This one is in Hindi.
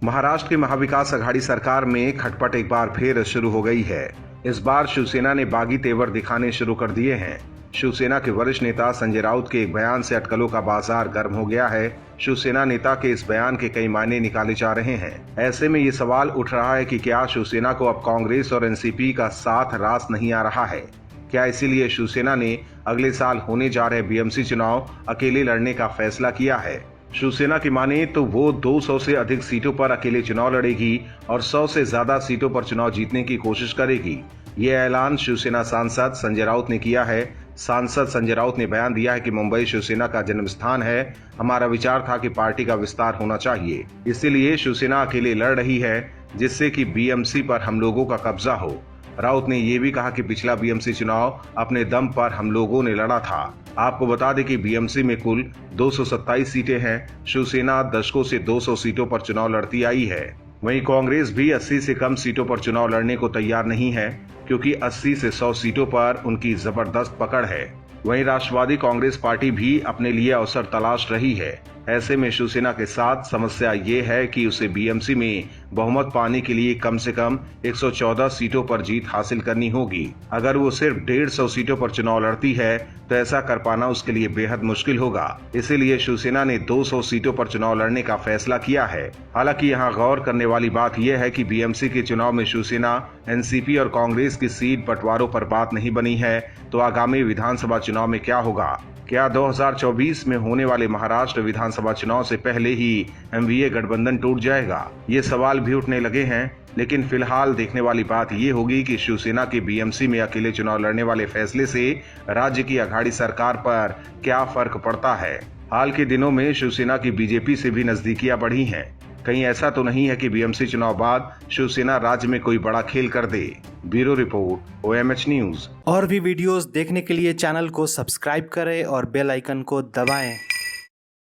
महाराष्ट्र की महाविकास अघाड़ी सरकार में खटपट एक बार फिर शुरू हो गई है। इस बार शिवसेना ने बागी तेवर दिखाने शुरू कर दिए हैं। शिवसेना के वरिष्ठ नेता संजय राउत के एक बयान से अटकलों का बाजार गर्म हो गया है। शिवसेना नेता के इस बयान के कई मायने निकाले जा रहे हैं। ऐसे में ये सवाल उठ रहा है कि क्या शिवसेना को अब कांग्रेस और एनसीपी का साथ रास नहीं आ रहा है? क्या इसीलिए शिवसेना ने अगले साल होने जा रहे बीएमसी चुनाव अकेले लड़ने का फैसला किया है? शिवसेना की माने तो वो 200 से अधिक सीटों पर अकेले चुनाव लड़ेगी और 100 से ज्यादा सीटों पर चुनाव जीतने की कोशिश करेगी। ये ऐलान शिवसेना सांसद संजय राउत ने किया है। सांसद संजय राउत ने बयान दिया है कि मुंबई शिवसेना का जन्म स्थान है। हमारा विचार था कि पार्टी का विस्तार होना चाहिए, इसीलिए शिवसेना अकेले लड़ रही है, जिससे कि बीएमसी पर हम लोगों का कब्जा हो। राउत ने ये भी कहा कि पिछला बीएमसी चुनाव अपने दम पर हम लोगों ने लड़ा था। आपको बता दें कि बीएमसी में कुल 227 सीटें हैं। शिवसेना दशकों से 200 सीटों पर चुनाव लड़ती आई है। वहीं कांग्रेस भी 80 से कम सीटों पर चुनाव लड़ने को तैयार नहीं है, क्योंकि 80 से 100 सीटों पर उनकी जबरदस्त पकड़ है। वहीं राष्ट्रवादी कांग्रेस पार्टी भी अपने लिए अवसर तलाश रही है। ऐसे में शिवसेना के साथ समस्या ये है कि उसे बीएमसी में बहुमत पाने के लिए कम से कम 114 सीटों पर जीत हासिल करनी होगी। अगर वो सिर्फ 150 सीटों पर चुनाव लड़ती है तो ऐसा कर पाना उसके लिए बेहद मुश्किल होगा। इसीलिए शिवसेना ने 200 सीटों पर चुनाव लड़ने का फैसला किया है। हालांकि यहाँ गौर करने वाली बात यह है कि बीएमसी के चुनाव में शिवसेना, एनसीपी और कांग्रेस की सीट बंटवारों पर बात नहीं बनी है, तो आगामी विधानसभा चुनाव में क्या होगा? क्या 2024 में होने वाले महाराष्ट्र विधानसभा चुनाव से पहले ही एमवीए गठबंधन टूट जाएगा? ये सवाल भी उठने लगे हैं। लेकिन फिलहाल देखने वाली बात ये होगी कि शिवसेना के बीएमसी में अकेले चुनाव लड़ने वाले फैसले से राज्य की अघाड़ी सरकार पर क्या फर्क पड़ता है। हाल के दिनों में शिवसेना की बीजेपी से भी नजदीकियां बढ़ी हैं। कहीं ऐसा तो नहीं है कि बीएमसी चुनाव बाद शिवसेना राज्य में कोई बड़ा खेल कर दे। Bureau report, OMH news. और भी वीडियोस देखने के लिए चैनल को सब्सक्राइब करें और बेल आइकन को दबाएं।